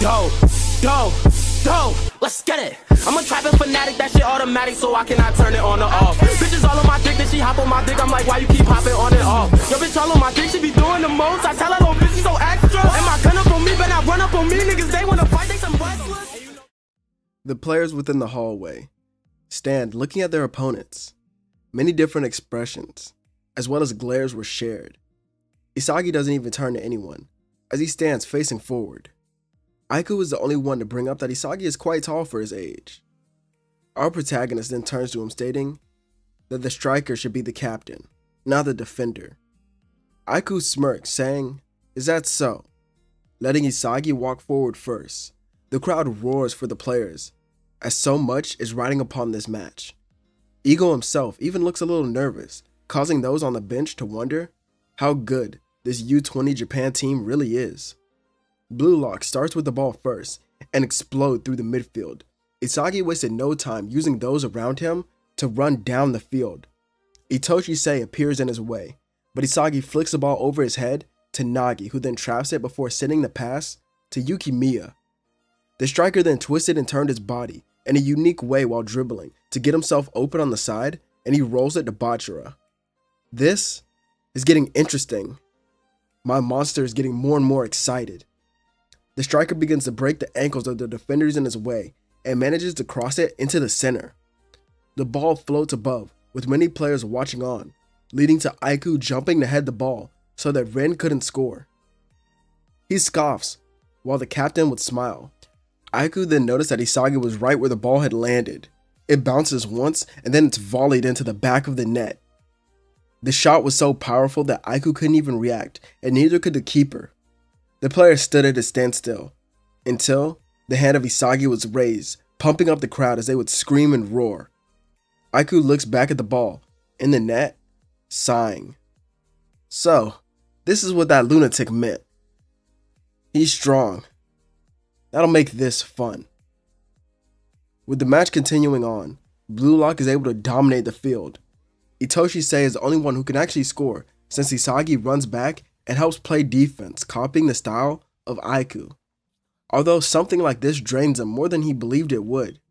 Go, go, go, let's get it. I'm a trapping fanatic, that shit automatic, so I cannot turn it on or off. Bitches all on my dick, then she hop on my dick, I'm like, why you keep hopping on and off? Yo, bitch all on my dick, she be doing the most. I tell her, little bitch, she so extra. And my gun up on me, but not run up on me. Niggas, they wanna fight, they some wrestlers. The players within the hallway stand looking at their opponents. Many different expressions, as well as glares, were shared. Isagi doesn't even turn to anyone, as he stands facing forward. Aiku is the only one to bring up that Isagi is quite tall for his age. Our protagonist then turns to him stating that the striker should be the captain, not the defender. Aiku smirks, saying, "Is that so?" letting Isagi walk forward first. The crowd roars for the players, as so much is riding upon this match. Ego himself even looks a little nervous, causing those on the bench to wonder how good this U20 Japan team really is. Blue Lock starts with the ball first and explode through the midfield. Isagi wasted no time using those around him to run down the field. Itoshi Sei appears in his way, but Isagi flicks the ball over his head to Nagi, who then traps it before sending the pass to Yukimiya. The striker then twisted and turned his body in a unique way while dribbling to get himself open on the side, and he rolls it to Bachira. This is getting interesting. My monster is getting more and more excited. The striker begins to break the ankles of the defenders in his way and manages to cross it into the center. The ball floats above, with many players watching on, leading to Aiku jumping to head the ball so that Ren couldn't score. He scoffs, while the captain would smile. Aiku then noticed that Isagi was right where the ball had landed. It bounces once and then it's volleyed into the back of the net. The shot was so powerful that Aiku couldn't even react, and neither could the keeper. The player stood at a standstill, until the hand of Isagi was raised, pumping up the crowd as they would scream and roar. Aiku looks back at the ball, in the net, sighing. So, this is what that lunatic meant. He's strong. That'll make this fun. With the match continuing on, Blue Lock is able to dominate the field. Itoshi Sei is the only one who can actually score, since Isagi runs back and helps play defense, copying the style of Aiku. Although something like this drains him more than he believed it would.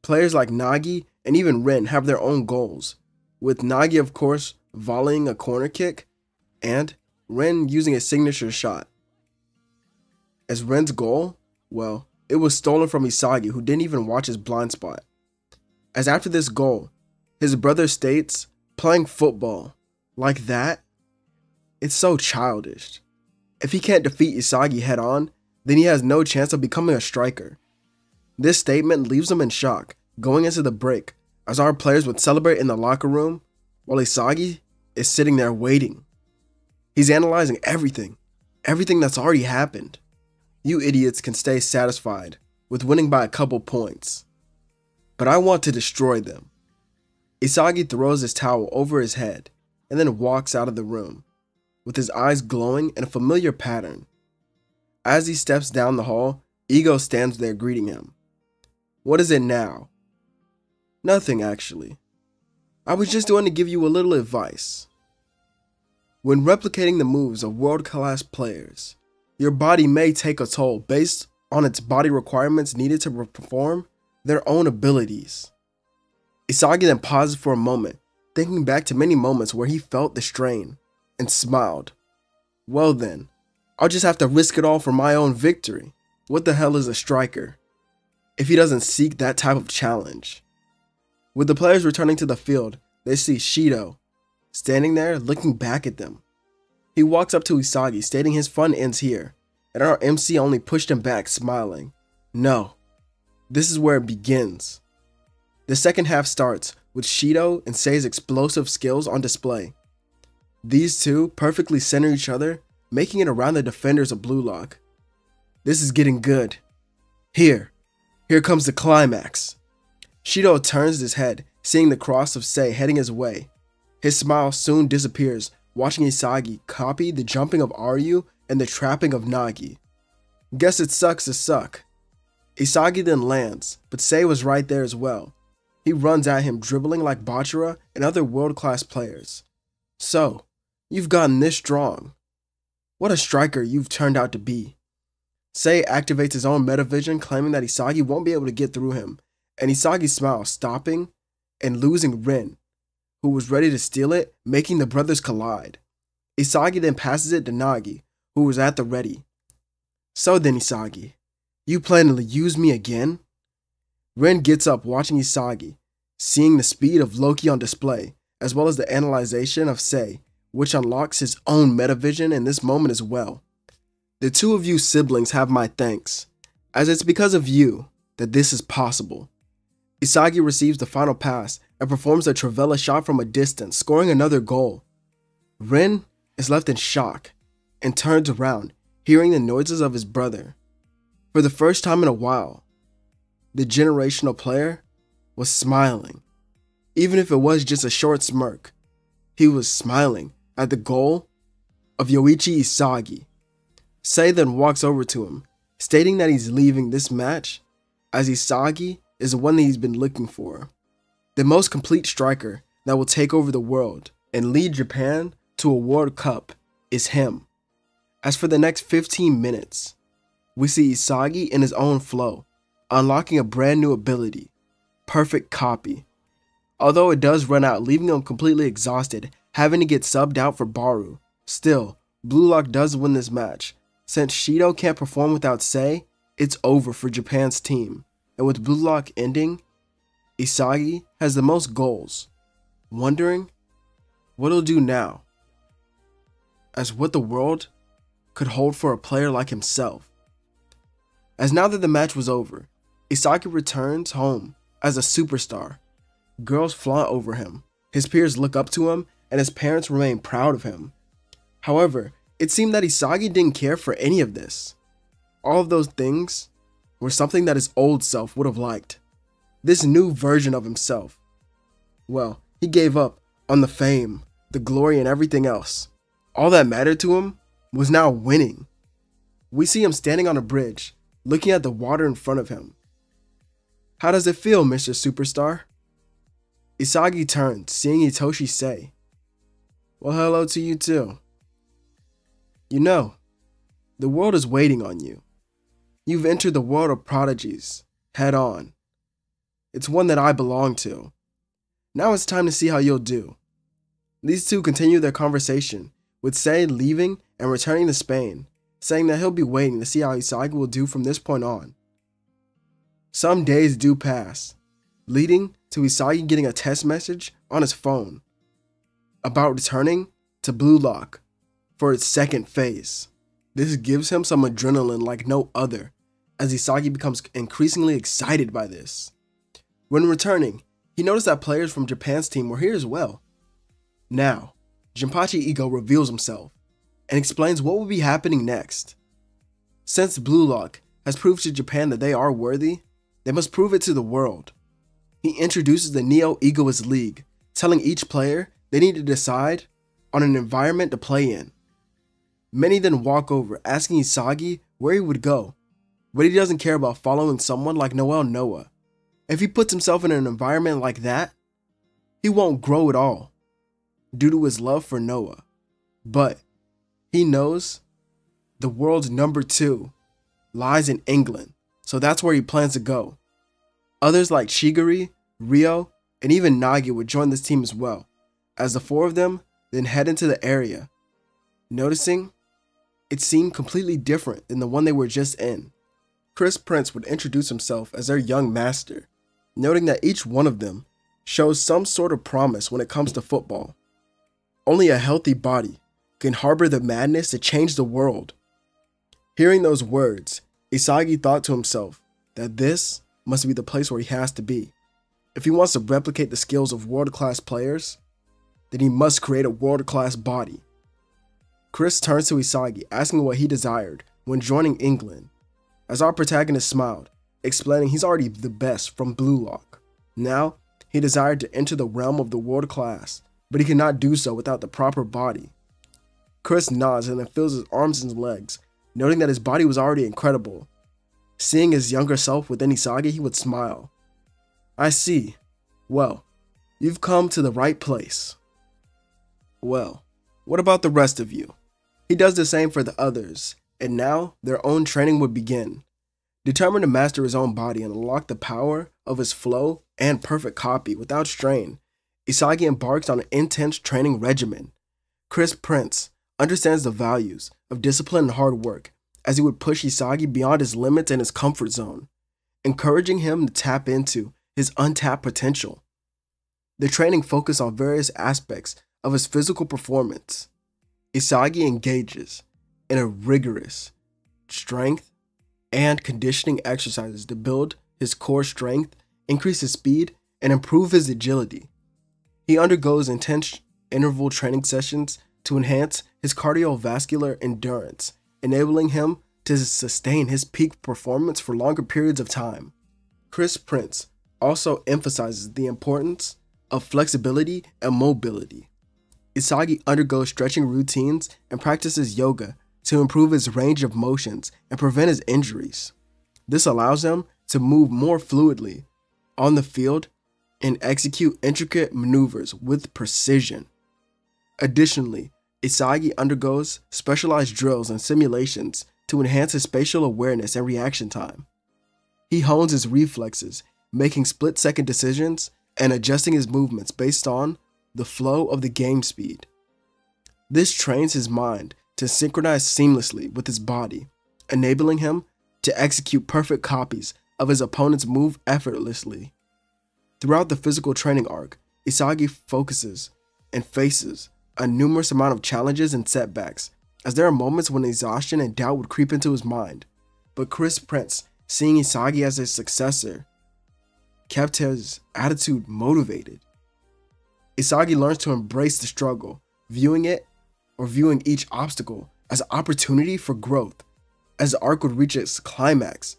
Players like Nagi and even Ren have their own goals, with Nagi of course volleying a corner kick, and Ren using a signature shot. As Ren's goal, well, it was stolen from Isagi, who didn't even watch his blind spot. As after this goal, his brother states, "Playing football like that? It's so childish. If he can't defeat Isagi head on, then he has no chance of becoming a striker." This statement leaves him in shock, going into the break, as our players would celebrate in the locker room, while Isagi is sitting there waiting. He's analyzing everything that's already happened. You idiots can stay satisfied with winning by a couple points, but I want to destroy them. Isagi throws his towel over his head and then walks out of the room, with his eyes glowing in a familiar pattern. As he steps down the hall, Ego stands there greeting him. "What is it now?" "Nothing, actually. I was just going to give you a little advice. When replicating the moves of world-class players, your body may take a toll based on its body requirements needed to perform their own abilities." Isagi then pauses for a moment, thinking back to many moments where he felt the strain, and smiled. "Well then, I'll just have to risk it all for my own victory. What the hell is a striker if he doesn't seek that type of challenge?" With the players returning to the field, they see Shido standing there looking back at them. He walks up to Isagi, stating his fun ends here, and our MC only pushed him back, smiling. No, this is where it begins. The second half starts with Shido and Sei's explosive skills on display. These two perfectly center each other, making it around the defenders of Blue Lock. This is getting good. Here comes the climax. Shido turns his head, seeing the cross of Sei heading his way. His smile soon disappears, watching Isagi copy the jumping of Ryu and the trapping of Nagi. Guess it sucks to suck. Isagi then lands, but Sei was right there as well. He runs at him, dribbling like Bachira and other world-class players. "So, you've gotten this strong. What a striker you've turned out to be." Sei activates his own metavision, claiming that Isagi won't be able to get through him, and Isagi smiles, stopping and losing Rin, who was ready to steal it, making the brothers collide. Isagi then passes it to Nagi, who was at the ready. So then, Isagi, you plan to use me again? Rin gets up watching Isagi, seeing the speed of Loki on display, as well as the analyzation of Sei, which unlocks his own metavision in this moment as well. The two of you siblings have my thanks, as it's because of you that this is possible. Isagi receives the final pass and performs a trivela shot from a distance, scoring another goal. Rin is left in shock and turns around, hearing the noises of his brother. For the first time in a while, the generational player was smiling. Even if it was just a short smirk, he was smiling at the goal of Yoichi Isagi. Sei then walks over to him, stating that he's leaving this match as Isagi is the one that he's been looking for. The most complete striker that will take over the world and lead Japan to a World Cup is him. As for the next 15 minutes, we see Isagi in his own flow, unlocking a brand new ability, Perfect Copy. Although it does run out, leaving him completely exhausted, having to get subbed out for Baru. Still, Blue Lock does win this match. Since Shido can't perform without Sei, it's over for Japan's team. And with Blue Lock ending, Isagi has the most goals, wondering what he'll do now, as what the world could hold for a player like himself. As now that the match was over, Isagi returns home as a superstar. Girls flaunt over him, his peers look up to him, and his parents remain proud of him. However, it seemed that Isagi didn't care for any of this. All of those things were something that his old self would have liked. This new version of himself. Well, he gave up on the fame, the glory, and everything else. All that mattered to him was now winning. We see him standing on a bridge, looking at the water in front of him. How does it feel, Mr. Superstar? Isagi turns, seeing Itoshi Sei, well, hello to you too. You know, the world is waiting on you. You've entered the world of prodigies, head on. It's one that I belong to. Now it's time to see how you'll do. These two continue their conversation, with Sei leaving and returning to Spain, saying that he'll be waiting to see how Isagi will do from this point on. Some days do pass, leading to Isagi getting a text message on his phone about returning to Blue Lock for its second phase. This gives him some adrenaline like no other, as Isagi becomes increasingly excited by this. When returning, he noticed that players from Japan's team were here as well. Now, Jinpachi Ego reveals himself and explains what will be happening next. Since Blue Lock has proved to Japan that they are worthy, they must prove it to the world. He introduces the Neo-Egoist League, telling each player they need to decide on an environment to play in. Many then walk over, asking Isagi where he would go, but he doesn't care about following someone like Noel Noah. If he puts himself in an environment like that, he won't grow at all, due to his love for Noah. But he knows the world's number 2 lies in England, so that's where he plans to go. Others like Shigiri, Ryo, and even Nagi would join this team as well, as the 4 of them then head into the area, noticing it seemed completely different than the one they were just in. Chris Prince would introduce himself as their young master, noting that each one of them shows some sort of promise when it comes to football. Only a healthy body can harbor the madness to change the world. Hearing those words, Isagi thought to himself that this must be the place where he has to be. If he wants to replicate the skills of world-class players, then he must create a world-class body. Chris turns to Isagi, asking what he desired when joining England, as our protagonist smiled, explaining he's already the best from Blue Lock. Now, he desired to enter the realm of the world class, but he cannot do so without the proper body. Chris nods and then feels his arms and legs, noting that his body was already incredible. Seeing his younger self within Isagi, he would smile. I see. Well, you've come to the right place. Well, what about the rest of you? He does the same for the others, and now their own training would begin. Determined to master his own body and unlock the power of his flow and perfect copy without strain, Isagi embarks on an intense training regimen. Chris Prince understands the values of discipline and hard work, as he would push Isagi beyond his limits and his comfort zone, encouraging him to tap into his untapped potential. The training focused on various aspects of his physical performance. Isagi engages in a rigorous strength and conditioning exercises to build his core strength, increase his speed, and improve his agility. He undergoes intense interval training sessions to enhance his cardiovascular endurance, enabling him to sustain his peak performance for longer periods of time. Chris Prince also emphasizes the importance of flexibility and mobility. Isagi undergoes stretching routines and practices yoga to improve his range of motions and prevent his injuries. This allows him to move more fluidly on the field and execute intricate maneuvers with precision. Additionally, Isagi undergoes specialized drills and simulations to enhance his spatial awareness and reaction time. He hones his reflexes, making split-second decisions and adjusting his movements based on the flow of the game speed. This trains his mind to synchronize seamlessly with his body, enabling him to execute perfect copies of his opponent's move effortlessly. Throughout the physical training arc, Isagi focuses and faces a numerous amount of challenges and setbacks, as there are moments when exhaustion and doubt would creep into his mind. But Chris Prince, seeing Isagi as his successor, kept his attitude motivated. Isagi learns to embrace the struggle, viewing each obstacle as an opportunity for growth. As the arc would reach its climax,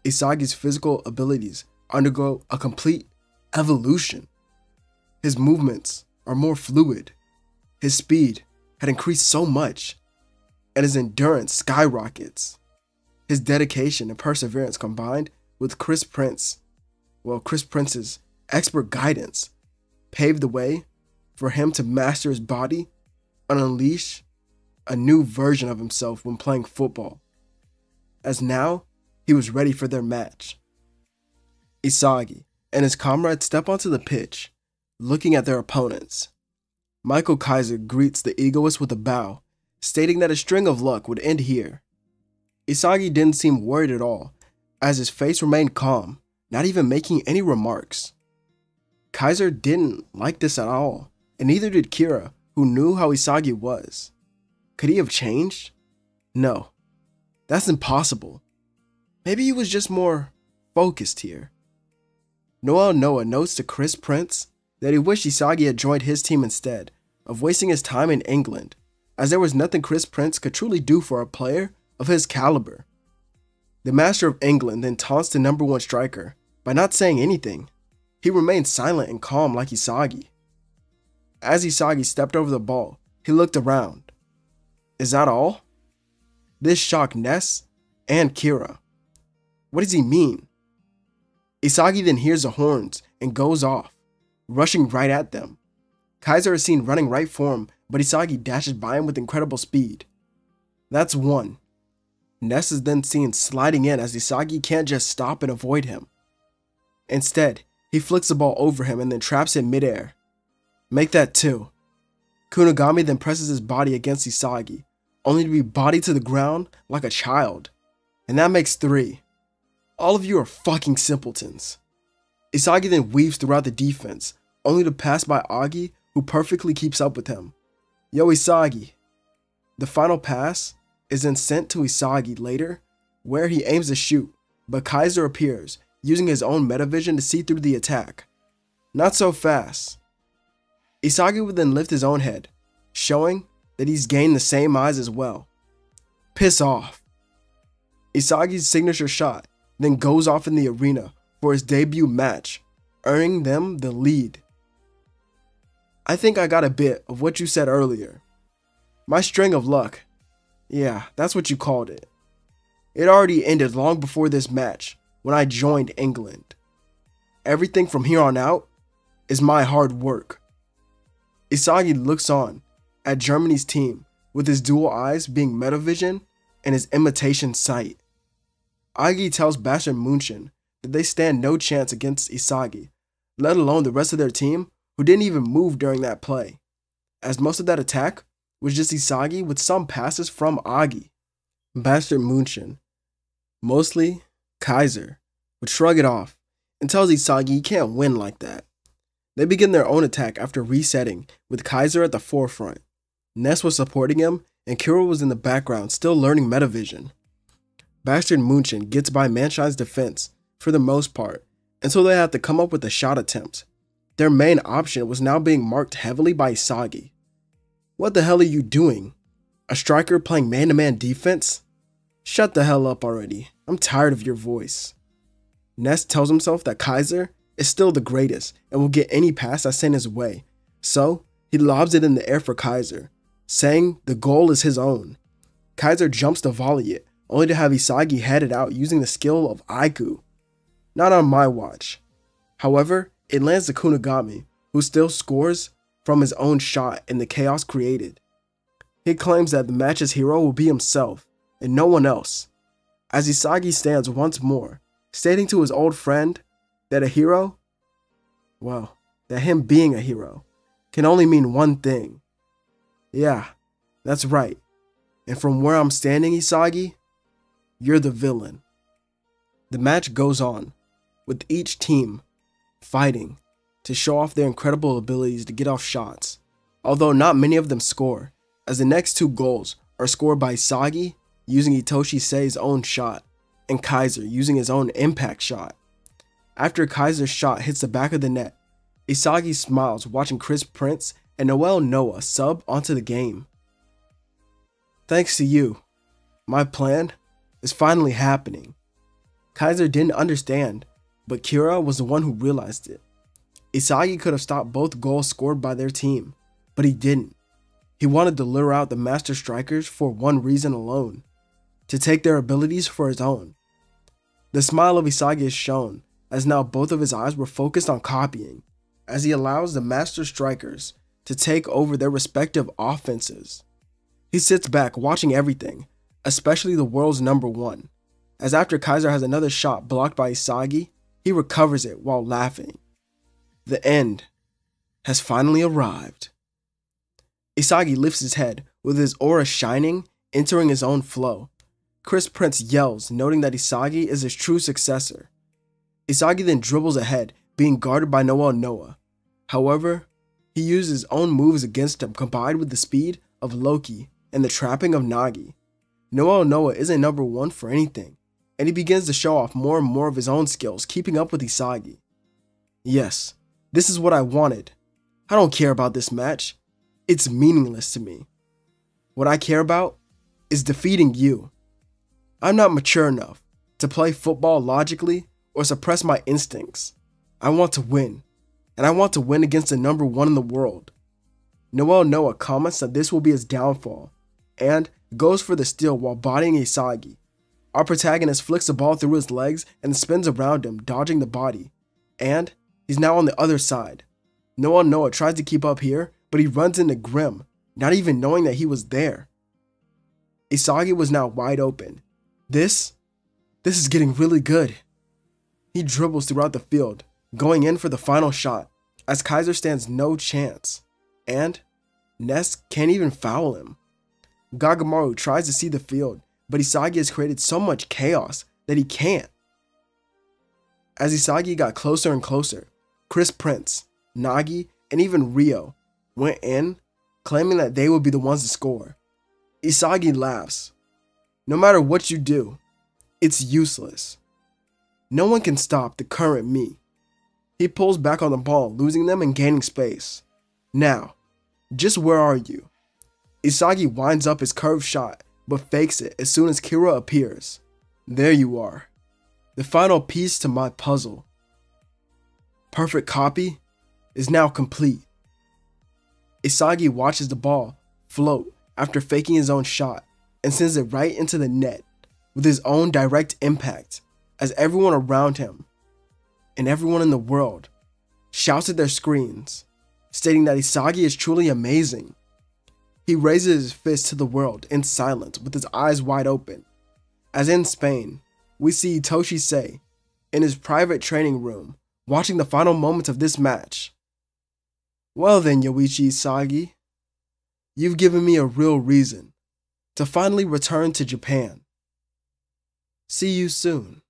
Isagi's physical abilities undergo a complete evolution. His movements are more fluid, his speed had increased so much, and his endurance skyrockets. His dedication and perseverance combined with Chris Prince's expert guidance paved the way for him to master his body and unleash a new version of himself when playing football, as now he was ready for their match. Isagi and his comrades step onto the pitch, looking at their opponents. Michael KISE greets the egoist with a bow, stating that his string of luck would end here. Isagi didn't seem worried at all, as his face remained calm, not even making any remarks. KISE didn't like this at all, and neither did Kira, who knew how Isagi was. Could he have changed? No, that's impossible. Maybe he was just more focused here. Noel Noah notes to Chris Prince that he wished Isagi had joined his team instead of wasting his time in England, as there was nothing Chris Prince could truly do for a player of his caliber. The master of England then taunts the #1 striker by not saying anything. He remained silent and calm like Isagi. As Isagi stepped over the ball, he looked around. Is that all? This shocked Ness and Kira. What does he mean? Isagi then hears the horns and goes off, rushing right at them. KISE is seen running right for him, but Isagi dashes by him with incredible speed. That's one. Ness is then seen sliding in as Isagi can't just stop and avoid him. Instead, he flicks the ball over him and then traps him midair. Make that 2. Kunigami then presses his body against Isagi, only to be bodied to the ground like a child. And that makes 3. All of you are fucking simpletons. Isagi then weaves throughout the defense, only to pass by Agi, who perfectly keeps up with him. Yo Isagi. The final pass is then sent to Isagi later, where he aims to shoot, but KISE appears, using his own metavision to see through the attack. Not so fast. Isagi would then lift his own head, showing that he's gained the same eyes as well. Piss off. Isagi's signature shot then goes off in the arena for his debut match, earning them the lead. I think I got a bit of what you said earlier. My string of luck. Yeah, that's what you called it. It already ended long before this match when I joined England. Everything from here on out is my hard work. Isagi looks on at Germany's team with his dual eyes being metavision and his imitation sight. Isagi tells Bastard Munchen that they stand no chance against Isagi, let alone the rest of their team who didn't even move during that play, as most of that attack was just Isagi with some passes from Agi. Bastard Munchen, mostly KISE, would shrug it off and tells Isagi he can't win like that. They begin their own attack after resetting with KISE at the forefront. Ness was supporting him and Kira was in the background still learning metavision. Bastard Munchen gets by Manshine's defense for the most part until they have to come up with a shot attempt. Their main option was now being marked heavily by Isagi. What the hell are you doing? A striker playing man-to-man defense? Shut the hell up already. I'm tired of your voice. Ness tells himself that KISE is still the greatest and will get any pass that's sent his way, so he lobs it in the air for KISE, saying the goal is his own. KISE jumps to volley it, only to have Isagi head it out using the skill of Aiku. Not on my watch. However, it lands to Kunigami, who still scores from his own shot in the chaos created. He claims that the match's hero will be himself, and no one else, as Isagi stands once more, stating to his old friend that a hero, well, that him being a hero, can only mean one thing. Yeah, that's right. And from where I'm standing, Isagi, you're the villain. The match goes on, with each team fighting to show off their incredible abilities to get off shots, although not many of them score, as the next two goals are scored by Isagi using Itoshi Sei's own shot, and KISE using his own impact shot. After KISE's shot hits the back of the net, Isagi smiles watching Chris Prince and Noel Noah sub onto the game. Thanks to you, my plan is finally happening. KISE didn't understand, but Kira was the one who realized it. Isagi could have stopped both goals scored by their team, but he didn't. He wanted to lure out the master strikers for one reason alone, to take their abilities for his own. The smile of Isagi is shown, as now both of his eyes were focused on copying, as he allows the master strikers to take over their respective offenses. He sits back watching everything, especially the world's number one, as after KISE has another shot blocked by Isagi, he recovers it while laughing. The end has finally arrived. Isagi lifts his head with his aura shining, entering his own flow. Chris Prince yells, noting that Isagi is his true successor. Isagi then dribbles ahead, being guarded by Noel Noah. However, he uses his own moves against him combined with the speed of Loki and the trapping of Nagi. Noel Noah isn't number one for anything, and he begins to show off more and more of his own skills, keeping up with Isagi. Yes, this is what I wanted. I don't care about this match. It's meaningless to me. What I care about is defeating you. I'm not mature enough to play football logically or suppress my instincts. I want to win, and I want to win against the number one in the world. Noel Noah comments that this will be his downfall, and goes for the steal while bodying Isagi. Our protagonist flicks the ball through his legs and spins around him, dodging the body, and he's now on the other side. Noel Noah tries to keep up here, but he runs into Grim, not even knowing that he was there. Isagi was now wide open. This is getting really good. He dribbles throughout the field, going in for the final shot, as KISE stands no chance, and Ness can't even foul him. Gagamaru tries to see the field, but Isagi has created so much chaos that he can't. As Isagi got closer and closer, Chris Prince, Nagi, and even Ryo went in, claiming that they would be the ones to score. Isagi laughs. No matter what you do, it's useless. No one can stop the current me. He pulls back on the ball, losing them and gaining space. Now, just where are you? Isagi winds up his curved shot, but fakes it as soon as Kira appears. There you are. The final piece to my puzzle. Perfect copy is now complete. Isagi watches the ball float after faking his own shot and sends it right into the net with his own direct impact, as everyone around him and everyone in the world shouts at their screens, stating that Isagi is truly amazing. He raises his fist to the world in silence with his eyes wide open. As in Spain, we see Toshi Sei in his private training room watching the final moments of this match. Well then, Yoichi Isagi, you've given me a real reason to finally return to Japan. See you soon.